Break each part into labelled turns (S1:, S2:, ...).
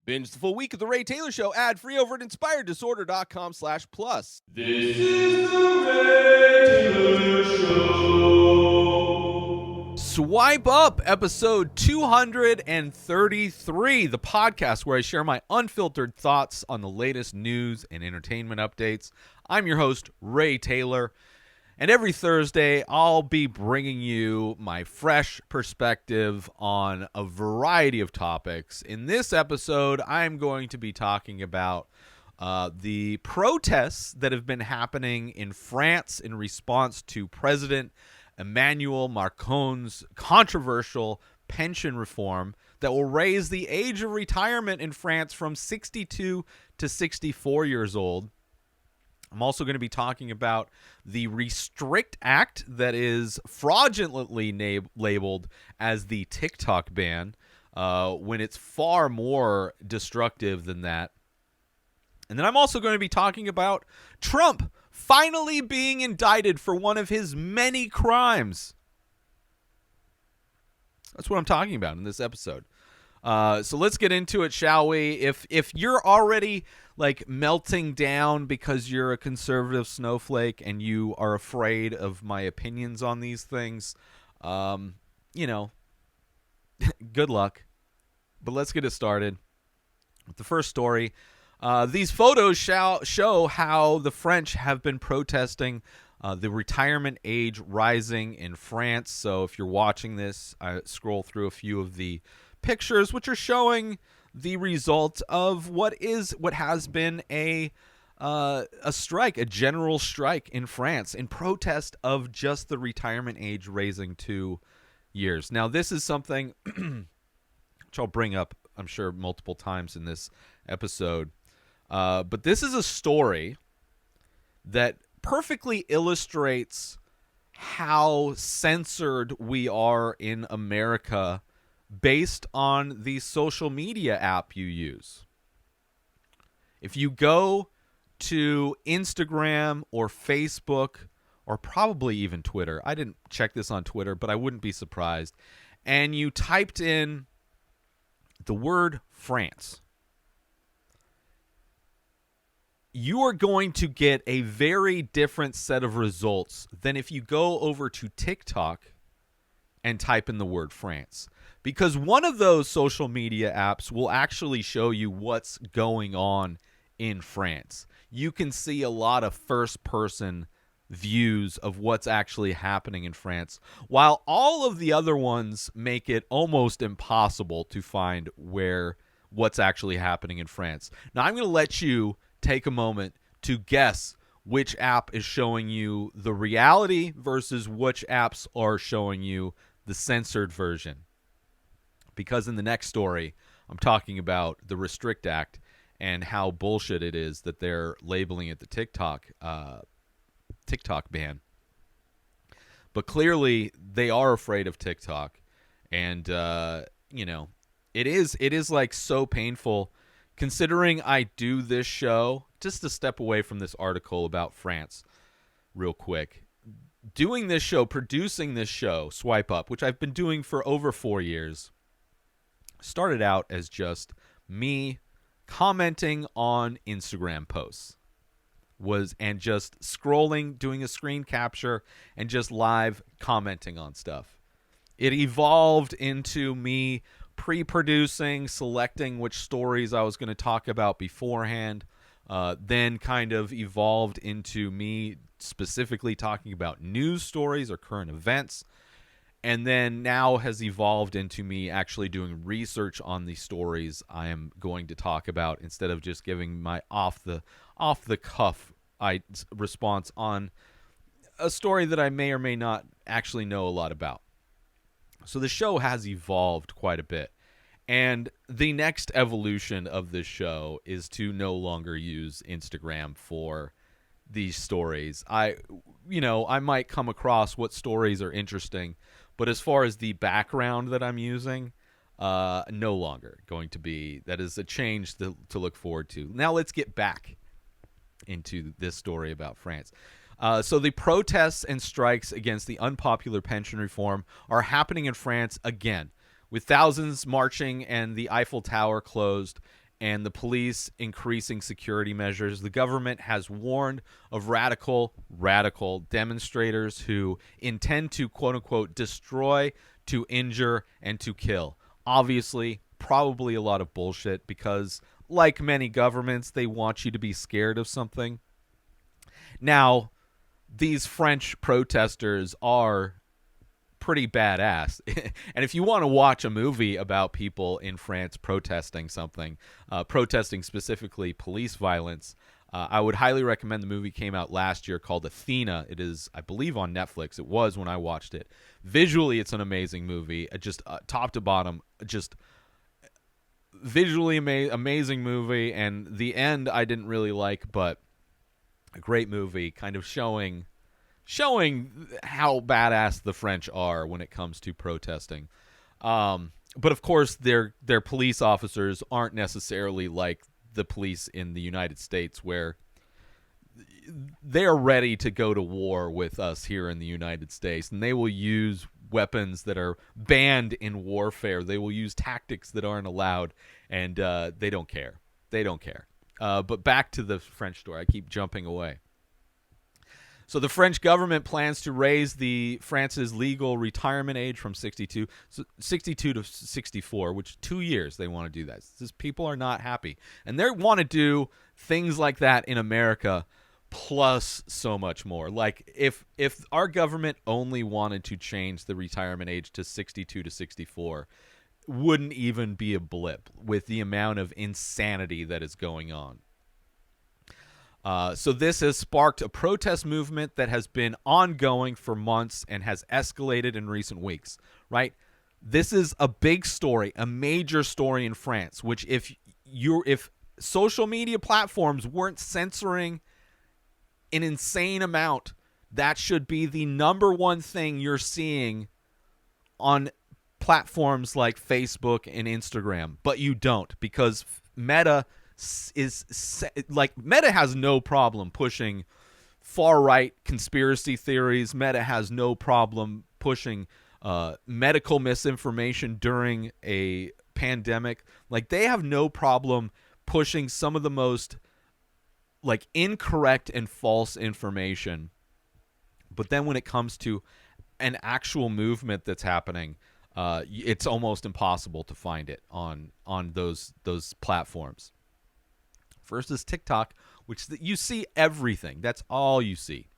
S1: Binge the full week of The Ray Taylor Show ad-free over at inspireddisorder.com/plus.
S2: This is The Ray Taylor Show.
S1: Swipe Up, episode 233, the podcast where I share my unfiltered thoughts on the latest news and entertainment updates. I'm your host, Ray Taylor, and every Thursday I'll be bringing you my fresh perspective on a variety of topics. In this episode, I'm going to be talking about the protests that have been happening in France in response to President Emmanuel Macron's controversial pension reform that will raise the age of retirement in France from 62 to 64 years old. I'm also going to be talking about the Restrict Act that is fraudulently labeled as the TikTok ban when it's far more destructive than that. And then I'm also going to be talking about Trump finally being indicted for one of his many crimes. That's what I'm talking about in this episode. So let's get into it, shall we? If you're already like melting down because you're a conservative snowflake and you are afraid of my opinions on these things, good luck. But let's get it started with the first story. These photos show how the French have been protesting the retirement age rising in France. So if you're watching this, I scroll through a few of the pictures which are showing the result of what has been a strike, a general strike in France in protest of just the retirement age raising 2 years. Now, this is something which I'll bring up, I'm sure, multiple times in this episode. But this is a story that perfectly illustrates how censored we are in America based on the social media app you use. If you go to Instagram or Facebook or probably even Twitter, I didn't check this on Twitter, but I wouldn't be surprised, and you typed in the word France, you are going to get a very different set of results than if you go over to TikTok and type in the word France. Because one of those social media apps will actually show you what's going on in France. You can see a lot of first-person views of what's actually happening in France, while all of the other ones make it almost impossible to find what's actually happening in France. Now, I'm going to let you take a moment to guess which app is showing you the reality versus which apps are showing you the censored version. Because in the next story, I'm talking about the Restrict Act and how bullshit it is that they're labeling it the TikTok ban. But clearly, they are afraid of TikTok, and it is like so painful. Considering I do this show, just to step away from this article about France real quick, doing this show, producing this show, Swipe Up, which I've been doing for over 4 years, started out as just me commenting on Instagram posts, and just scrolling, doing a screen capture, and just live commenting on stuff. It evolved into me pre-producing, selecting which stories I was going to talk about beforehand, then kind of evolved into me specifically talking about news stories or current events, and then now has evolved into me actually doing research on the stories I am going to talk about instead of just giving my off the cuff response on a story that I may or may not actually know a lot about. So the show has evolved quite a bit. And the next evolution of this show is to no longer use Instagram for these stories. I might come across what stories are interesting, but as far as the background that I'm using, no longer going to be. That is a change to look forward to. Now let's get back into this story about France. So the protests and strikes against the unpopular pension reform are happening in France again, with thousands marching and the Eiffel Tower closed. and the police increasing security measures. The government has warned of radical demonstrators who intend to, quote unquote, destroy, to injure, and to kill. Obviously, probably a lot of bullshit because, like many governments, they want you to be scared of something. Now, these French protesters are pretty badass. And if you want to watch a movie about people in France protesting something, protesting specifically police violence, I would highly recommend the movie. Came out last year called Athena. It is, I believe, on Netflix. It was when I watched it. Visually, it's an amazing movie. Just top to bottom, just visually amazing movie. And the end I didn't really like, but a great movie, kind of showing how badass the French are when it comes to protesting. But of course, their police officers aren't necessarily like the police in the United States, where they're ready to go to war with us here in the United States, and they will use weapons that are banned in warfare. They will use tactics that aren't allowed, and they don't care. They don't care. But back to the French story. I keep jumping away. So the French government plans to raise France's legal retirement age from 62 to 64, which 2 years they want to do that. It's just people are not happy. And they want to do things like that in America, plus so much more. Like if our government only wanted to change the retirement age to 62 to 64, wouldn't even be a blip with the amount of insanity that is going on. So this has sparked a protest movement that has been ongoing for months and has escalated in recent weeks, right? This is a big story, a major story in France, which if social media platforms weren't censoring an insane amount, that should be the number one thing you're seeing on platforms like Facebook and Instagram, but you don't, because Meta has no problem pushing far right conspiracy theories. Meta has no problem pushing medical misinformation during a pandemic. Like, they have no problem pushing some of the most incorrect and false information. But then when it comes to an actual movement that's happening, it's almost impossible to find it on those platforms. First is TikTok, which you see everything. That's all you see.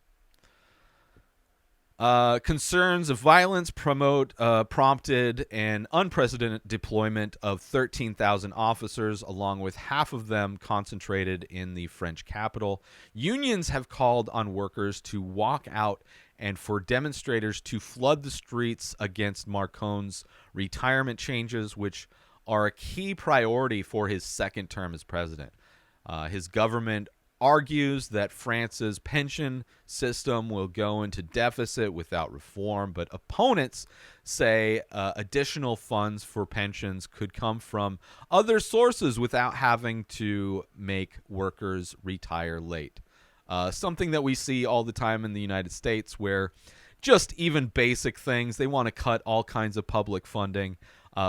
S1: Concerns of violence prompted an unprecedented deployment of 13,000 officers, along with half of them concentrated in the French capital. Unions have called on workers to walk out and for demonstrators to flood the streets against Macron's retirement changes, which are a key priority for his second term as president. His government argues that France's pension system will go into deficit without reform, but opponents say additional funds for pensions could come from other sources without having to make workers retire late. Something that we see all the time in the United States, where just even basic things, they want to cut all kinds of public funding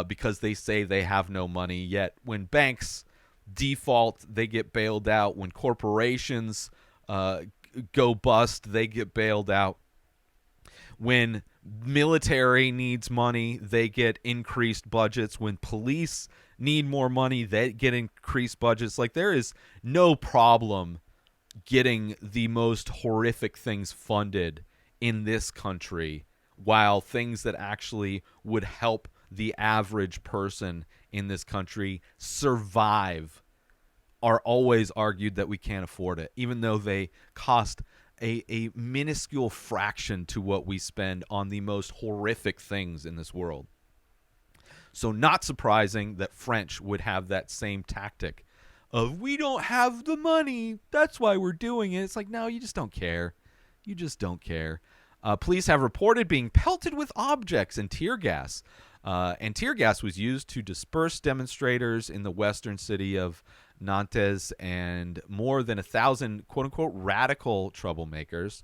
S1: because they say they have no money, yet when banks default, they get bailed out. When corporations go bust, they get bailed out. When military needs money, they get increased budgets. When police need more money, they get increased budgets. Like, there is no problem getting the most horrific things funded in this country, while things that actually would help the average person in this country survive are always argued that we can't afford it, even though they cost a minuscule fraction to what we spend on the most horrific things in this world. So not surprising that French would have that same tactic of, we don't have the money, that's why we're doing it. It's like, no, you just don't care. You just don't care. Police have reported being pelted with objects and tear gas. And tear gas was used to disperse demonstrators in the western city of Nantes, and more than 1,000 quote-unquote radical troublemakers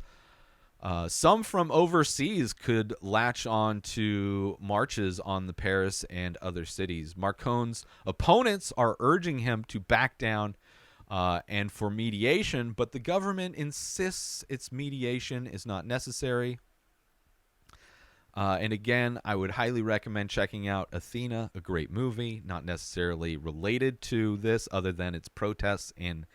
S1: Some from overseas could latch on to marches on the Paris and other cities. Macron's opponents are urging him to back down and for mediation, but the government insists its mediation is not necessary. And again, I would highly recommend checking out Athena, a great movie, not necessarily related to this other than its protests in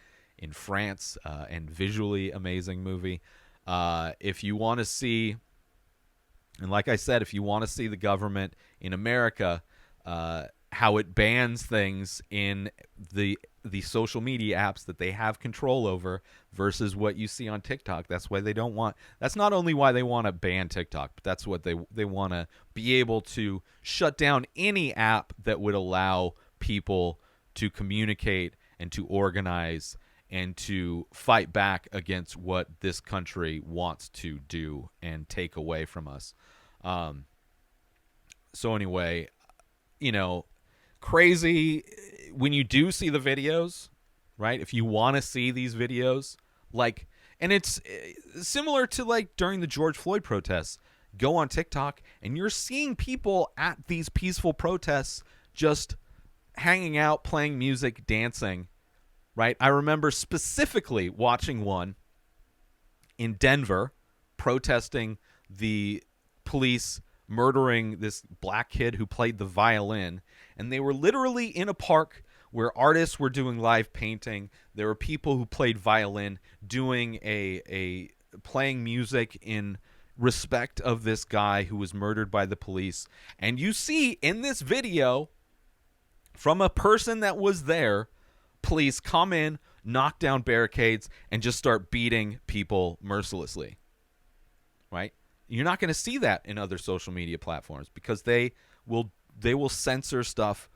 S1: France, and visually amazing movie. If you want to see, and like I said, if you want to see the government in America, how it bans things in the social media apps that they have control over versus what you see on TikTok. That's why they don't want. That's not only why they want to ban TikTok, but that's what they want to be able to shut down any app that would allow people to communicate and to organize and to fight back against what this country wants to do and take away from us. So anyway, crazy when you do see the videos, right? If you want to see these videos, and it's similar to during the George Floyd protests, go on TikTok and you're seeing people at these peaceful protests just hanging out, playing music, dancing, right? I remember specifically watching one in Denver protesting the police murdering this black kid who played the violin, and they were literally in a park where artists were doing live painting. There were people who played violin doing playing music in respect of this guy who was murdered by the police. And you see in this video from a person that was there, police come in, knock down barricades, and just start beating people mercilessly, right? You're not going to see that in other social media platforms because they will censor stuff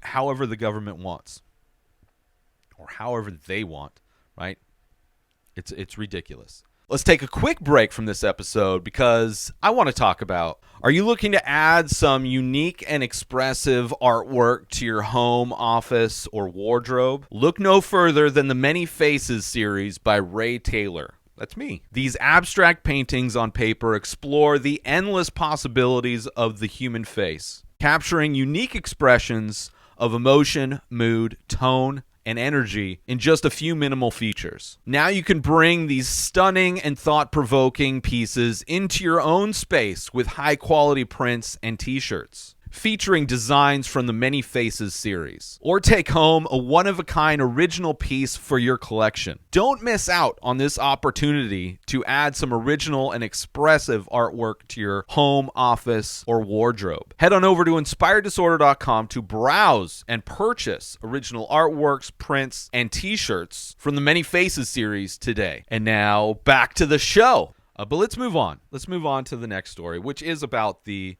S1: however the government wants or however they want, right? It's ridiculous. Let's take a quick break from this episode because I want to talk about, are you looking to add some unique and expressive artwork to your home, office, or wardrobe? Look no further than the Many Faces series by Ray Taylor. That's me. These abstract paintings on paper explore the endless possibilities of the human face, capturing unique expressions of emotion, mood, tone, and energy in just a few minimal features. Now you can bring these stunning and thought-provoking pieces into your own space with high-quality prints and t-shirts, featuring designs from the Many Faces series. Or take home a one-of-a-kind original piece for your collection. Don't miss out on this opportunity to add some original and expressive artwork to your home, office, or wardrobe. Head on over to inspireddisorder.com to browse and purchase original artworks, prints, and t-shirts from the Many Faces series today. And now, back to the show. But let's move on. Let's move on to the next story, which is about the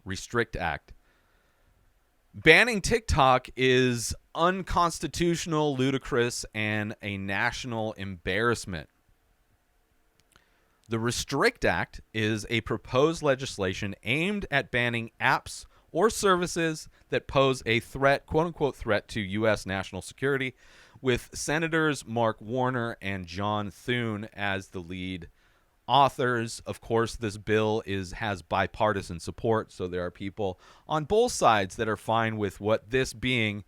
S1: Restrict Act. Banning TikTok is unconstitutional, ludicrous, and a national embarrassment. The Restrict Act is a proposed legislation aimed at banning apps or services that pose a threat, quote-unquote threat, to U.S. national security, with Senators Mark Warner and John Thune as the lead authors. Of course, this bill has bipartisan support, so there are people on both sides that are fine with what this being,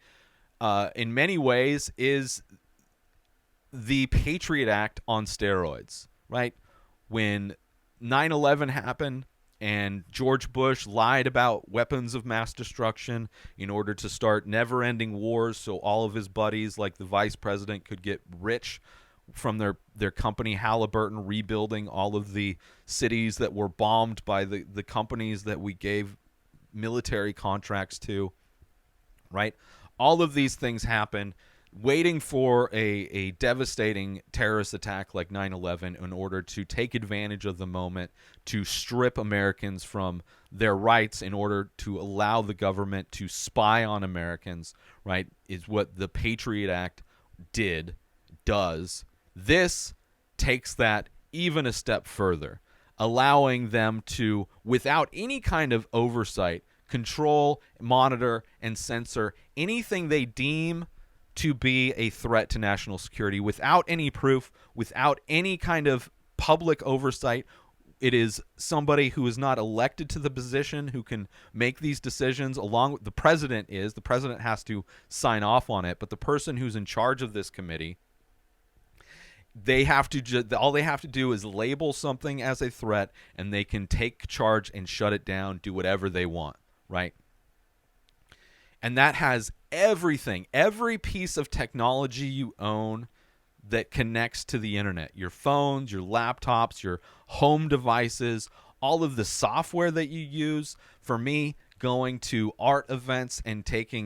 S1: in many ways, is the Patriot Act on steroids, right? When 9/11 happened and George Bush lied about weapons of mass destruction in order to start never-ending wars so all of his buddies, like the vice president, could get rich from their company Halliburton, rebuilding all of the cities that were bombed by the companies that we gave military contracts to, right? All of these things happen waiting for a devastating terrorist attack like 9/11 in order to take advantage of the moment to strip Americans from their rights in order to allow the government to spy on Americans, right, is what the Patriot Act does. This takes that even a step further, allowing them to, without any kind of oversight, control, monitor, and censor anything they deem to be a threat to national security without any proof, without any kind of public oversight. It is somebody who is not elected to the position who can make these decisions, along with the president. The president has to sign off on it, but the person who's in charge of this committee, they have to all they have to do is label something as a threat, and they can take charge and shut it down, do whatever they want, right? And that has everything, every piece of technology you own that connects to the internet, your phones, your laptops, your home devices, all of the software that you use. For me, going to art events and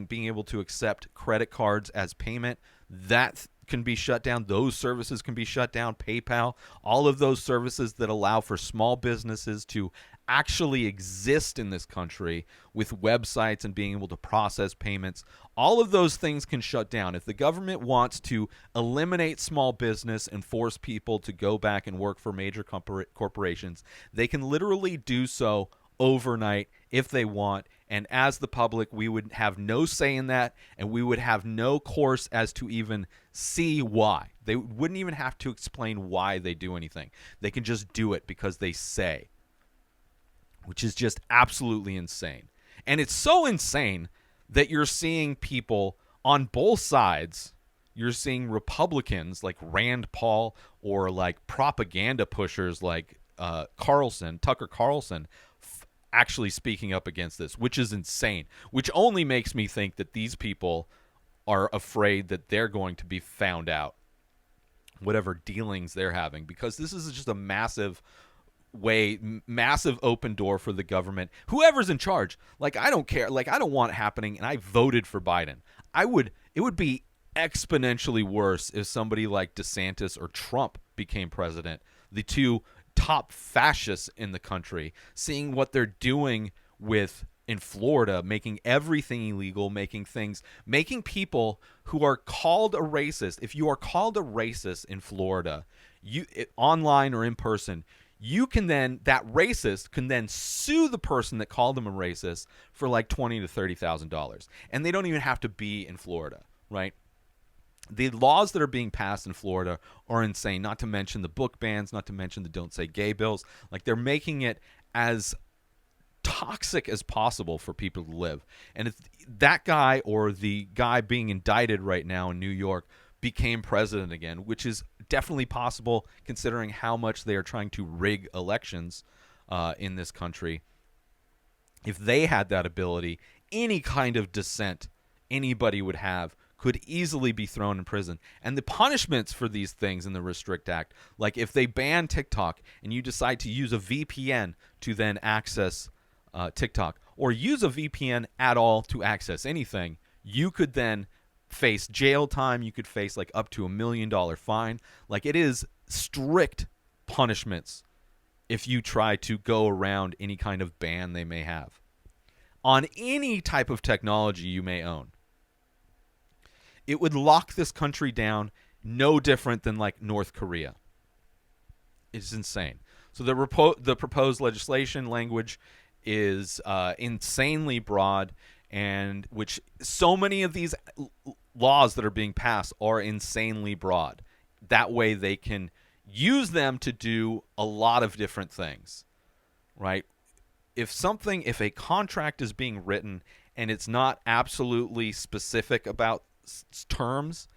S1: being able to accept credit cards as payment, that can be shut down. Those services can be shut down. PayPal, all of those services that allow for small businesses to actually exist in this country with websites and being able to process payments, all of those things can shut down. If the government wants to eliminate small business and force people to go back and work for major corporations, they can literally do so overnight if they want. And as the public, we would have no say in that, and we would have no course as to even see why. They wouldn't even have to explain why they do anything. They can just do it because they say, which is just absolutely insane. And it's so insane that you're seeing people on both sides. You're seeing Republicans like Rand Paul or like propaganda pushers like Tucker Carlson, actually speaking up against this, which is insane, which only makes me think that these people are afraid that they're going to be found out, whatever dealings they're having, because this is just a massive open door for the government, whoever's in charge. Like, I don't care. Like, I don't want it happening, and I voted for Biden. It would be exponentially worse if somebody like DeSantis or Trump became president, the two top fascists in the country, seeing what they're doing in Florida, making everything illegal, making people who are called a racist. If you are called a racist in Florida, online or in person, that racist can then sue the person that called them a racist for like $20,000 to $30,000, and they don't even have to be in Florida, right? The laws that are being passed in Florida are insane, not to mention the book bans, not to mention the don't say gay bills. Like, they're making it as toxic as possible for people to live. And if that guy or the guy being indicted right now in New York became president again, which is definitely possible considering how much they are trying to rig elections in this country, if they had that ability, any kind of dissent anybody would have could easily be thrown in prison. And the punishments for these things in the Restrict Act, like if they ban TikTok and you decide to use a VPN to then access TikTok, or use a VPN at all to access anything, you could then face jail time. You could face like up to $1 million fine. Like, it is strict punishments if you try to go around any kind of ban they may have on any type of technology you may own. It would lock this country down, no different than like North Korea. It's insane. So the proposed legislation language is insanely broad, and which so many of these laws that are being passed are insanely broad. That way they can use them to do a lot of different things, right? If a contract is being written and it's not absolutely specific about terms,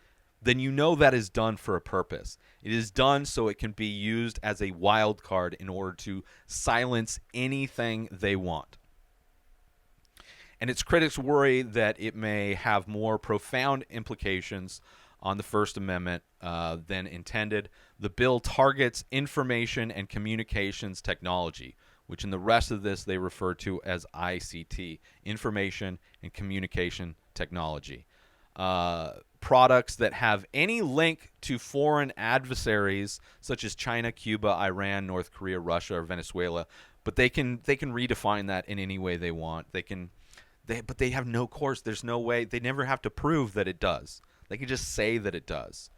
S1: then you know that is done for a purpose. It is done so it can be used as a wild card in order to silence anything they want. And its critics worry that it may have more profound implications on the First Amendment than intended. The bill targets information and communications technology, which in the rest of this they refer to as ICT, information and communication technology. Products that have any link to foreign adversaries such as China, Cuba, Iran, North Korea, Russia, or Venezuela, but they can redefine that in any way they want. But they have no course. There's no way. They never have to prove that it does. They can just say that it does.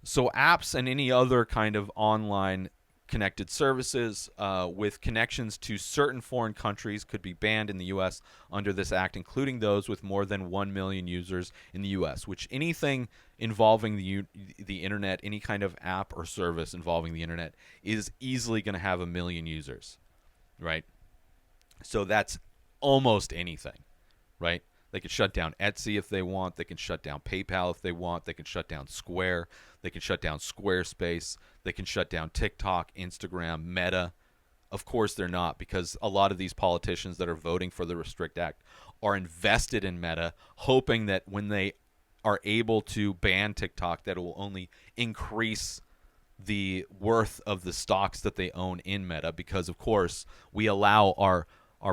S1: So apps and any other kind of online connected services with connections to certain foreign countries could be banned in the U.S. under this act, including those with more than 1 million users in the U.S., which anything involving the internet, any kind of app or service involving the internet, is easily going to have 1 million users, right? So that's almost anything, right? They can shut down Etsy if they want. They can shut down PayPal if they want. They can shut down Square. They can shut down Squarespace. They can shut down TikTok, Instagram, Meta. Of course they're not, because a lot of these politicians that are voting for the Restrict Act are invested in Meta, hoping that when they are able to ban TikTok, that it will only increase the worth of the stocks that they own in Meta, because, of course, we allow our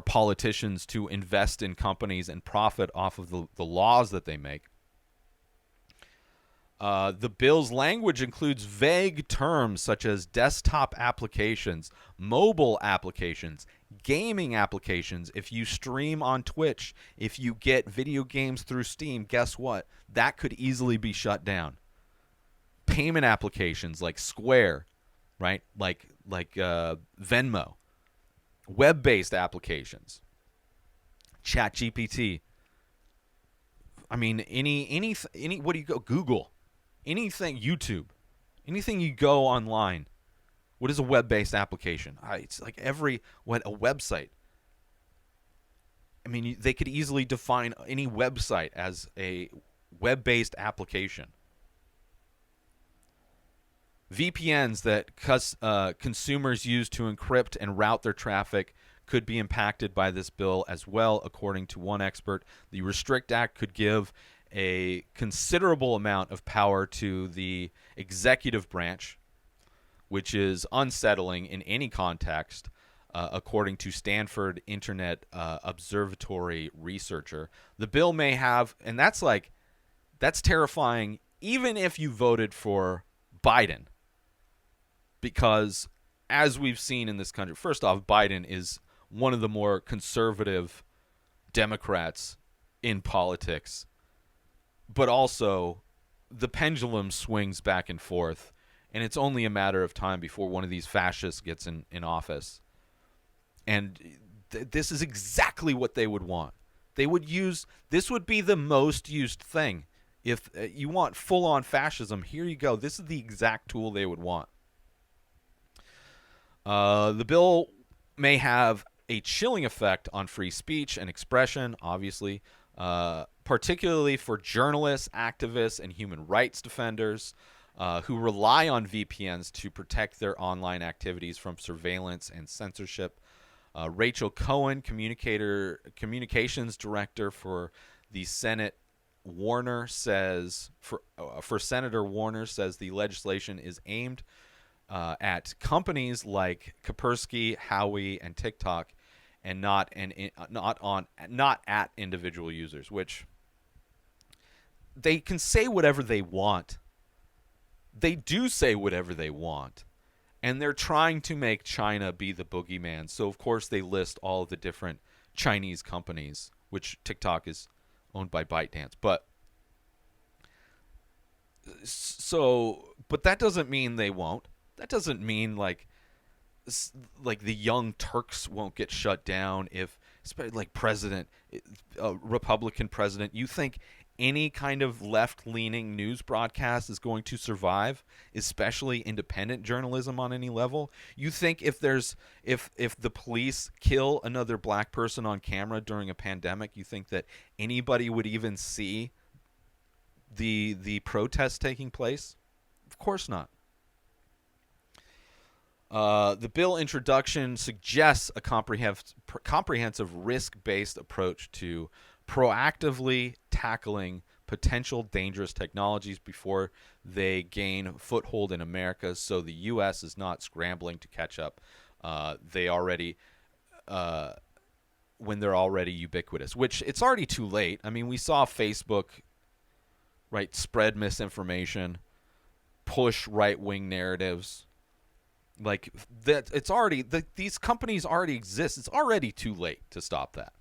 S1: politicians to invest in companies and profit off of the laws that they make. The bill's language includes vague terms such as desktop applications, mobile applications, gaming applications. If you stream on Twitch, if you get video games through Steam, guess what? That could easily be shut down. Payment applications like Square, right? Like Venmo. Web-based applications, ChatGPT. I mean, any. What do you go? Google, anything. YouTube, anything you go online. What is a web-based application? It's like a website. I mean, they could easily define any website as a web-based application. VPNs that consumers use to encrypt and route their traffic could be impacted by this bill as well, according to one expert. The Restrict Act could give a considerable amount of power to the executive branch, which is unsettling in any context, according to Stanford Internet Observatory researcher. The bill may have, and that's terrifying, even if you voted for Biden. Because, as we've seen in this country, first off, Biden is one of the more conservative Democrats in politics. But also, the pendulum swings back and forth, and it's only a matter of time before one of these fascists gets in office. And this is exactly what they would want. This would be the most used thing. If you want full-on fascism, here you go. This is the exact tool they would want. The bill may have a chilling effect on free speech and expression, obviously, particularly for journalists, activists, and human rights defenders who rely on VPNs to protect their online activities from surveillance and censorship. Rachel Cohen, communications director for the Senate, Warner says for Senator Warner says the legislation is aimed at companies like Kaspersky, Huawei, and TikTok, and not at individual users, which they can say whatever they want. They do say whatever they want, and they're trying to make China be the boogeyman. So of course they list all of the different Chinese companies, which TikTok is owned by ByteDance, but that doesn't mean they won't. That doesn't mean like the Young Turks won't get shut down if, like, a Republican president. You think any kind of left-leaning news broadcast is going to survive, especially independent journalism on any level? You think if the police kill another black person on camera during a pandemic, you think that anybody would even see the protests taking place? Of course not. The bill introduction suggests a comprehensive risk-based approach to proactively tackling potential dangerous technologies before they gain foothold in America, so the U.S. is not scrambling to catch up. When they're already ubiquitous, which it's already too late. I mean, we saw Facebook, right, spread misinformation, push right-wing narratives. Like that, it's already these companies already exist. It's already too late to stop that,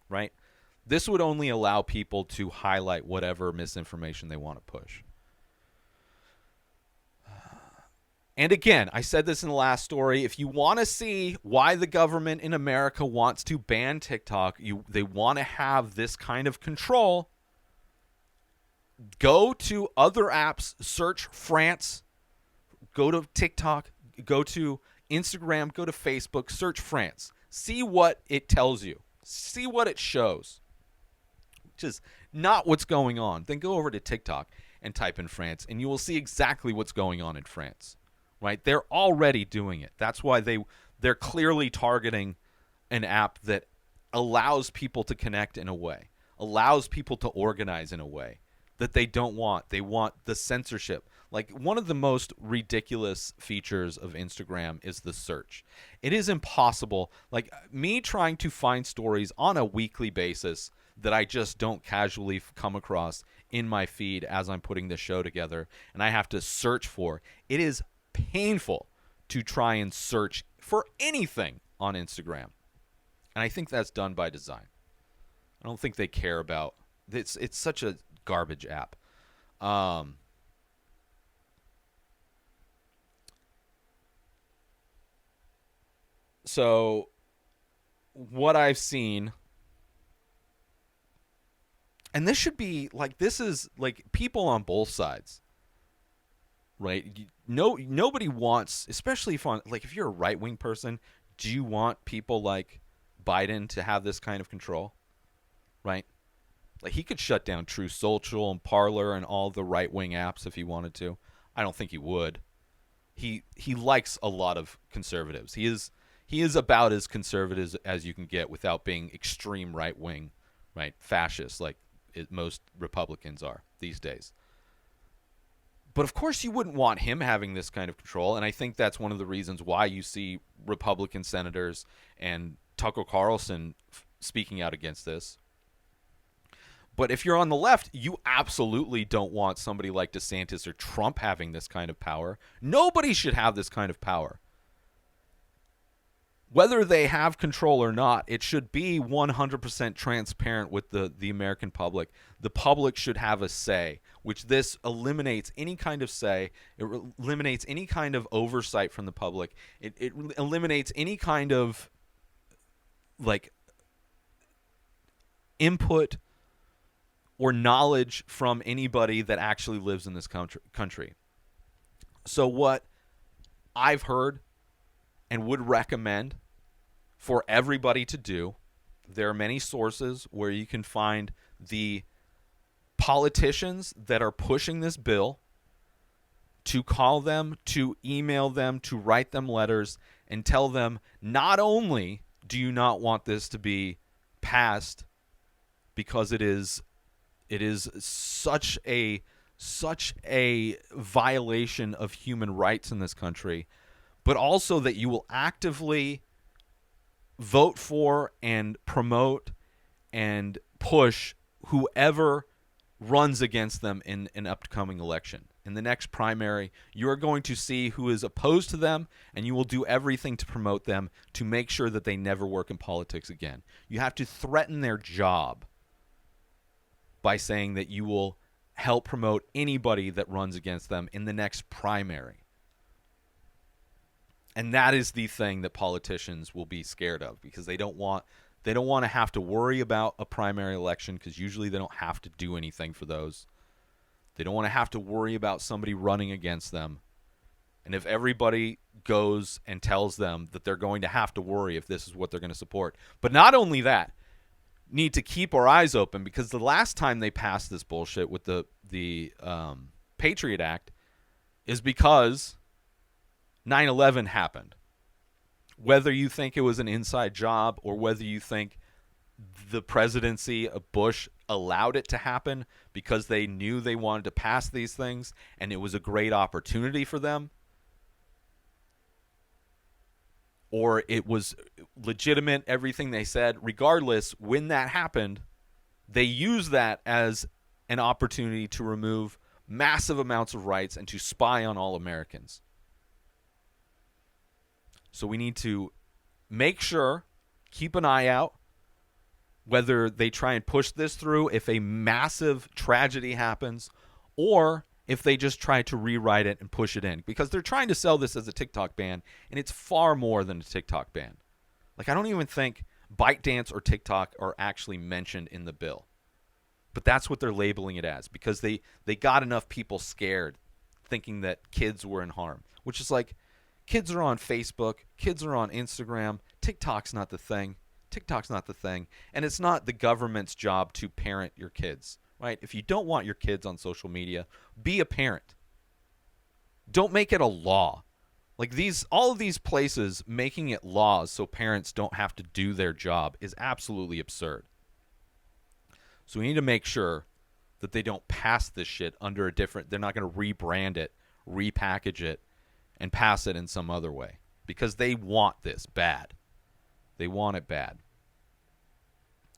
S1: right? This would only allow people to highlight whatever misinformation they want to push. And again, I said this in the last story. If you want to see why the government in America wants to ban TikTok, they want to have this kind of control, go to other apps, search France, go to TikTok, go to Instagram, go to Facebook, search France. See what it tells you. See what it shows, which is not what's going on. Then go over to TikTok and type in France, and you will see exactly what's going on in France. Right? They're already doing it. That's why they're clearly targeting an app that allows people to connect in a way, allows people to organize in a way that they don't want. They want the censorship. Like, one of the most ridiculous features of Instagram is the search. It is impossible. Like, me trying to find stories on a weekly basis that I just don't casually come across in my feed as I'm putting this show together, and I have to search for. It is painful to try and search for anything on Instagram. And I think that's done by design. I don't think they care about it's such a garbage app. So what I've seen, and this should be like, this is like people on both sides, right? Nobody wants, especially if you're a right-wing person, do you want people like Biden to have this kind of control, right? Like, he could shut down True Social and Parler and all the right-wing apps if he wanted to. I don't think he would. He likes a lot of conservatives. He is about as conservative as you can get without being extreme right-wing, right? Fascist, like most Republicans are these days. But of course you wouldn't want him having this kind of control, and I think that's one of the reasons why you see Republican senators and Tucker Carlson speaking out against this. But if you're on the left, you absolutely don't want somebody like DeSantis or Trump having this kind of power. Nobody should have this kind of power. Whether they have control or not, it should be 100% transparent with the American public. The public should have a say, which this eliminates any kind of say. It eliminates any kind of oversight from the public. It eliminates any kind of like input or knowledge from anybody that actually lives in this country. So what I've heard and would recommend for everybody to do, there are many sources where you can find the politicians that are pushing this bill, to call them, to email them, to write them letters and tell them, not only do you not want this to be passed because it is such a violation of human rights in this country, but also that you will actively vote for and promote and push whoever runs against them in an upcoming election. In the next primary, you are going to see who is opposed to them, and you will do everything to promote them to make sure that they never work in politics again. You have to threaten their job by saying that you will help promote anybody that runs against them in the next primary. And that is the thing that politicians will be scared of, because they don't want to have to worry about a primary election, because usually they don't have to do anything for those. They don't want to have to worry about somebody running against them. And if everybody goes and tells them that they're going to have to worry if this is what they're going to support. But not only that, need to keep our eyes open, because the last time they passed this bullshit with the Patriot Act is because 9/11 happened. Whether you think it was an inside job or whether you think the presidency of Bush allowed it to happen because they knew they wanted to pass these things and it was a great opportunity for them, or it was legitimate, everything they said, regardless, when that happened, they used that as an opportunity to remove massive amounts of rights and to spy on all Americans. So we need to make sure, keep an eye out, whether they try and push this through if a massive tragedy happens, or if they just try to rewrite it and push it in, because they're trying to sell this as a TikTok ban, and it's far more than a TikTok ban. Like, I don't even think ByteDance or TikTok are actually mentioned in the bill. But that's what they're labeling it as, because they got enough people scared thinking that kids were in harm, which is like, kids are on Facebook, kids are on Instagram, TikTok's not the thing. TikTok's not the thing. And it's not the government's job to parent your kids, right? If you don't want your kids on social media, be a parent. Don't make it a law. Like, all of these places making it laws so parents don't have to do their job is absolutely absurd. So we need to make sure that they don't pass this shit under a different, they're not going to rebrand it, repackage it, and pass it in some other way. Because they want this bad. They want it bad.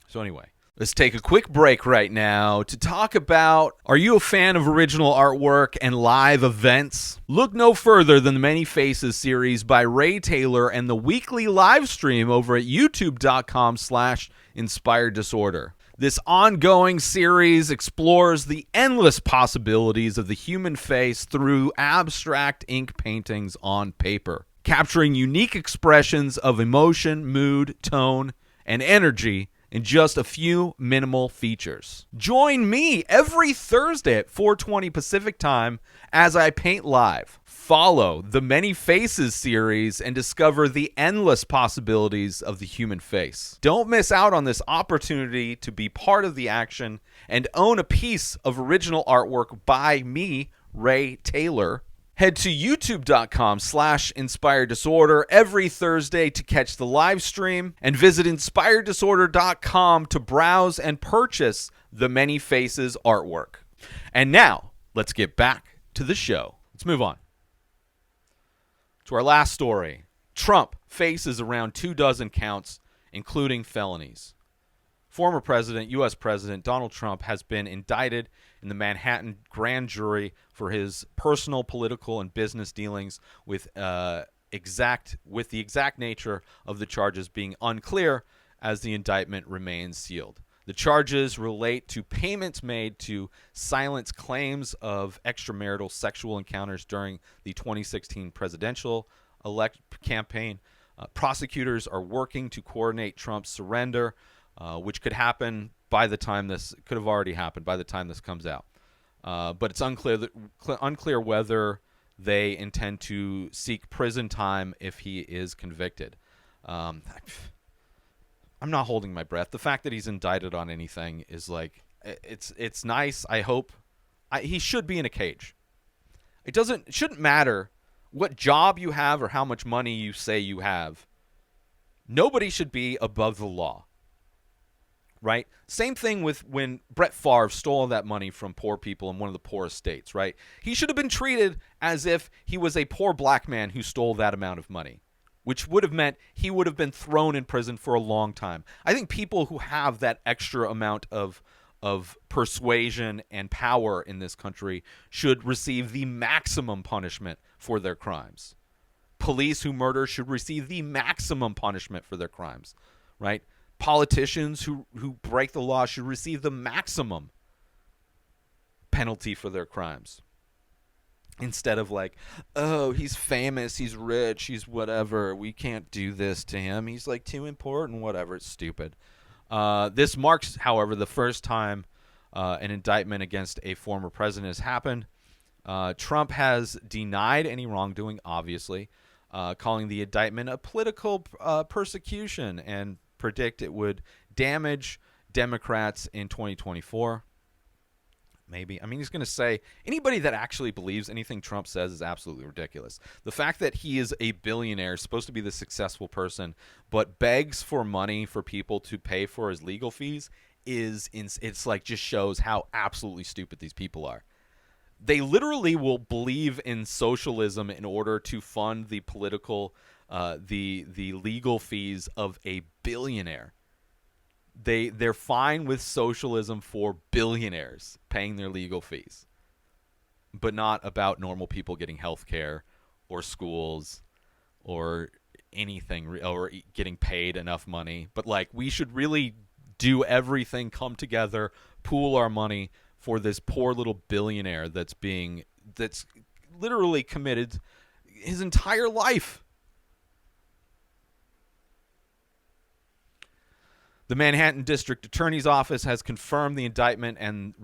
S1: So anyway, let's take a quick break right now to talk about, are you a fan of original artwork and live events? Look no further than the Many Faces series by Ray Taylor and the weekly live stream over at youtube.com/inspired disorder. This ongoing series explores the endless possibilities of the human face through abstract ink paintings on paper, capturing unique expressions of emotion, mood, tone, and energy in just a few minimal features. Join me every Thursday at 4:20 Pacific Time as I paint live. Follow the Many Faces series and discover the endless possibilities of the human face. Don't miss out on this opportunity to be part of the action and own a piece of original artwork by me, Ray Taylor. Head to youtube.com/inspired disorder every Thursday to catch the live stream, and visit inspireddisorder.com to browse and purchase the Many Faces artwork. And now, let's get back to the show. Let's move on to our last story. Trump faces around 24 counts, including felonies. Former president, U.S. President Donald Trump has been indicted in the Manhattan grand jury for his personal, political, and business dealings with the exact nature of the charges being unclear, as the indictment remains sealed. The charges relate to payments made to silence claims of extramarital sexual encounters during the 2016 presidential campaign. Prosecutors are working to coordinate Trump's surrender, which could have already happened by the time this comes out. But it's unclear whether they intend to seek prison time if he is convicted. I'm not holding my breath. The fact that he's indicted on anything is like, it's nice. I hope he should be in a cage. It shouldn't matter what job you have or how much money you say you have. Nobody should be above the law. Right? Same thing with when Brett Favre stole all that money from poor people in one of the poorest states, right? He should have been treated as if he was a poor black man who stole that amount of money, which would have meant he would have been thrown in prison for a long time. I think people who have that extra amount of persuasion and power in this country should receive the maximum punishment for their crimes. Police who murder should receive the maximum punishment for their crimes, right? Politicians who break the law should receive the maximum penalty for their crimes. Instead of like, oh, he's famous, he's rich, he's whatever, we can't do this to him, he's like too important, whatever, it's stupid. This marks, however, the first time an indictment against a former president has happened. Trump has denied any wrongdoing, obviously, calling the indictment a political persecution and predict it would damage Democrats in 2024. Maybe. I mean, he's going to say anybody that actually believes anything Trump says is absolutely ridiculous. The fact that he is a billionaire, supposed to be the successful person, but begs for money for people to pay for his legal fees it's like just shows how absolutely stupid these people are. They literally will believe in socialism in order to fund the political the legal fees of a billionaire. They're fine with socialism for billionaires paying their legal fees, but not about normal people getting health care or schools or anything, or getting paid enough money. But like, we should really do everything, come together, pool our money for this poor little billionaire that's literally committed his entire life. The Manhattan District Attorney's Office has confirmed the indictment and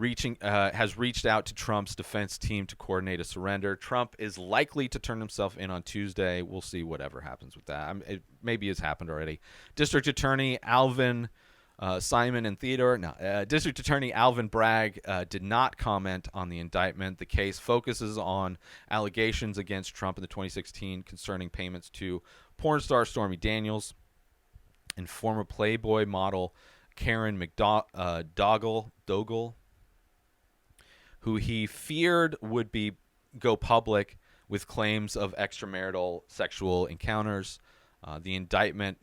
S1: has reached out to Trump's defense team to coordinate a surrender. Trump is likely to turn himself in on Tuesday. We'll see whatever happens with that. It maybe has happened already. District Attorney Alvin Simon and Theodore. No, District Attorney Alvin Bragg did not comment on the indictment. The case focuses on allegations against Trump in the 2016 concerning payments to porn star Stormy Daniels and former Playboy model Karen McDougal, who he feared would go public with claims of extramarital sexual encounters. The indictment,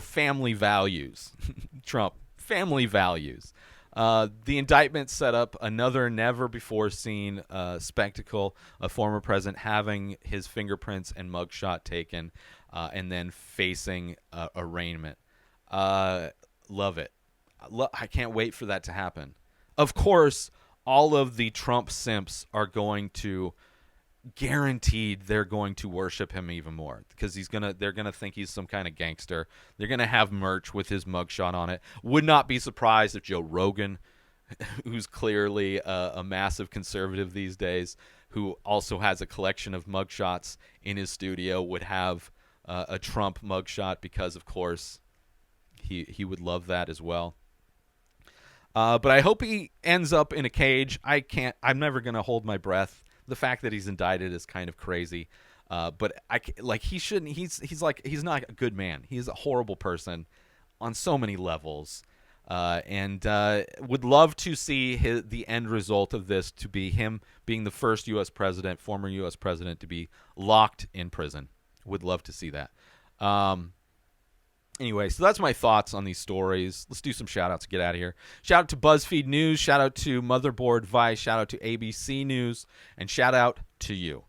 S1: family values. Trump, family values. The indictment set up another never-before-seen spectacle, a former president having his fingerprints and mugshot taken and then facing arraignment. Love it. I can't wait for that to happen. Of course, all of the Trump simps are going to guaranteed they're going to worship him even more because they're gonna think he's some kind of gangster. They're gonna have merch with his mugshot on it. Would not be surprised if Joe Rogan, who's clearly a massive conservative these days, who also has a collection of mugshots in his studio, would have a Trump mugshot because, of course, he would love that as well. But I hope he ends up in a cage. I'm never gonna hold my breath. The fact that he's indicted is kind of crazy, but he shouldn't. He's not a good man. He is a horrible person on so many levels, and would love to see the end result of this to be him being the first former U.S. president to be locked in prison. Would love to see that. Anyway, so that's my thoughts on these stories. Let's do some shout-outs to get out of here. Shout-out to BuzzFeed News. Shout-out to Motherboard Vice. Shout-out to ABC News. And shout-out to you.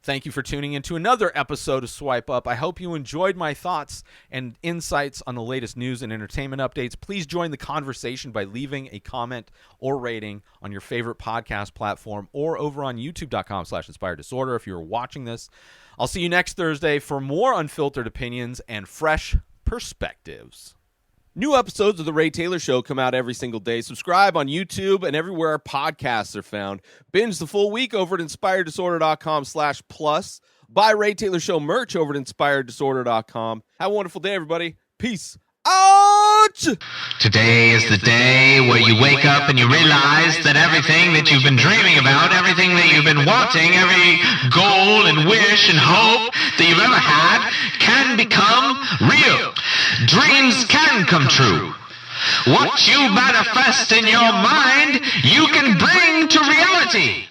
S1: Thank you for tuning in to another episode of Swipe Up. I hope you enjoyed my thoughts and insights on the latest news and entertainment updates. Please join the conversation by leaving a comment or rating on your favorite podcast platform or over on youtube.com/inspireddisorder if you're watching this. I'll see you next Thursday for more unfiltered opinions and fresh perspectives. New episodes of The Ray Taylor Show come out every single day. Subscribe on YouTube and everywhere our podcasts are found. Binge the full week over at inspireddisorder.com/plus. Buy Ray Taylor Show merch over at inspireddisorder.com. Have a wonderful day, everybody. Peace out!
S3: Today is the day where you wake up and you realize that everything that you've been dreaming about, everything that you've been wanting, every goal and wish and hope that you've ever had can become real. Dreams can come true. What you manifest in your mind, you can bring to reality.